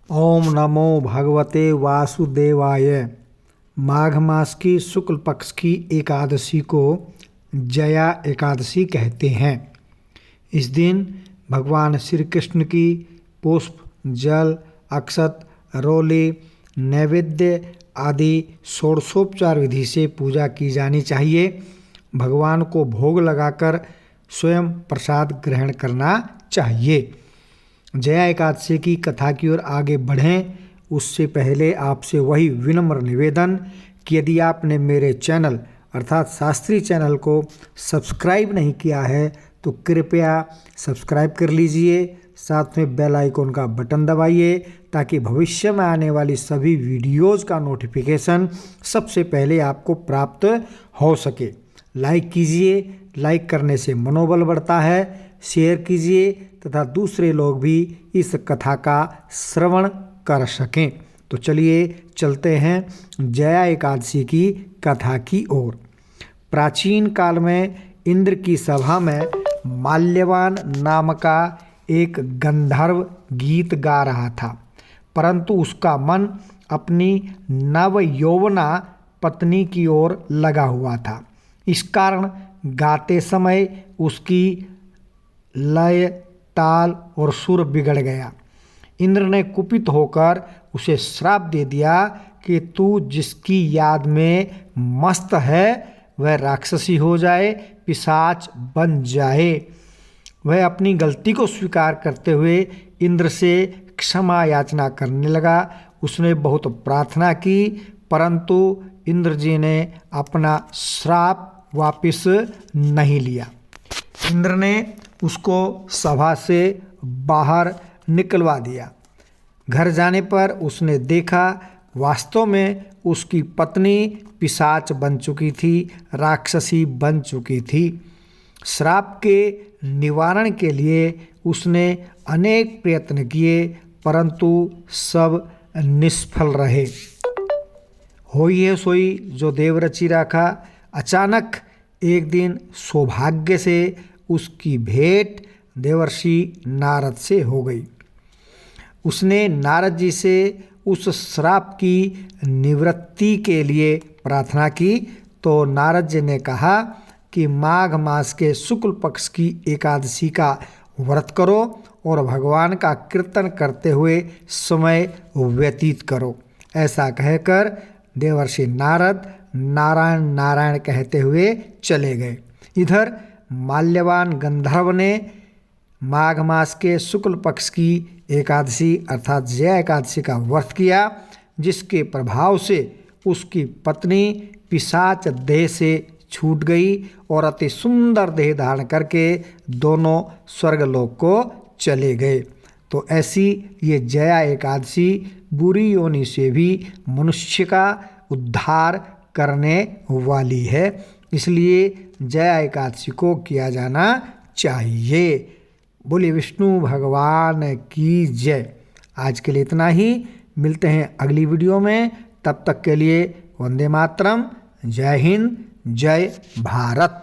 ओम नमो भगवते वासुदेवाय। माघ मास की शुक्ल पक्ष की एकादशी को जया एकादशी कहते हैं। इस दिन भगवान श्री कृष्ण की पुष्प, जल, अक्षत, रोली, नैवेद्य आदि षोडशोपचार विधि से पूजा की जानी चाहिए। भगवान को भोग लगाकर स्वयं प्रसाद ग्रहण करना चाहिए। जया एकादशी की कथा की ओर आगे बढ़ें उससे पहले आपसे वही विनम्र निवेदन कि यदि आपने मेरे चैनल अर्थात शास्त्री चैनल को सब्सक्राइब नहीं किया है तो कृपया सब्सक्राइब कर लीजिए। साथ में बेल आइकन का बटन दबाइए ताकि भविष्य में आने वाली सभी वीडियोज़ का नोटिफिकेशन सबसे पहले आपको प्राप्त हो सके। लाइक कीजिए, लाइक करने से मनोबल बढ़ता है। शेयर कीजिए तथा दूसरे लोग भी इस कथा का श्रवण कर सकें। तो चलिए चलते हैं जया एकादशी की कथा की ओर। प्राचीन काल में इंद्र की सभा में माल्यवान नाम का एक गंधर्व गीत गा रहा था, परंतु उसका मन अपनी नवयौवना पत्नी की ओर लगा हुआ था। इस कारण गाते समय उसकी लय, ताल और सुर बिगड़ गया। इंद्र ने कुपित होकर उसे श्राप दे दिया कि तू जिसकी याद में मस्त है वह राक्षसी हो जाए, पिशाच बन जाए। वह अपनी गलती को स्वीकार करते हुए इंद्र से क्षमा याचना करने लगा। उसने बहुत प्रार्थना की, परंतु इंद्र जी ने अपना श्राप वापस नहीं लिया। इंद्र ने उसको सभा से बाहर निकलवा दिया। घर जाने पर उसने देखा वास्तव में उसकी पत्नी पिशाच बन चुकी थी, राक्षसी बन चुकी थी। श्राप के निवारण के लिए उसने अनेक प्रयत्न किए, परंतु सब निष्फल रहे। होई है सोई जो देव रची राखा। अचानक एक दिन सौभाग्य से उसकी भेंट देवर्षि नारद से हो गई। उसने नारद जी से उस श्राप की निवृत्ति के लिए प्रार्थना की तो नारद जी ने कहा कि माघ मास के शुक्ल पक्ष की एकादशी का व्रत करो और भगवान का कीर्तन करते हुए समय व्यतीत करो। ऐसा कहकर देवर्षि नारद नारायण नारायण कहते हुए चले गए। इधर माल्यवान गंधर्व ने माघ मास के शुक्ल पक्ष की एकादशी अर्थात जया एकादशी का व्रत किया, जिसके प्रभाव से उसकी पत्नी पिशाच देह से छूट गई और अति सुंदर देह धारण करके दोनों स्वर्गलोक को चले गए। तो ऐसी ये जया एकादशी बुरी योनि से भी मनुष्य का उद्धार करने वाली है, इसलिए जया एकादशी को किया जाना चाहिए। बोले विष्णु भगवान की जय। आज के लिए इतना ही, मिलते हैं अगली वीडियो में। तब तक के लिए वंदे मातरम, जय हिंद, जय भारत।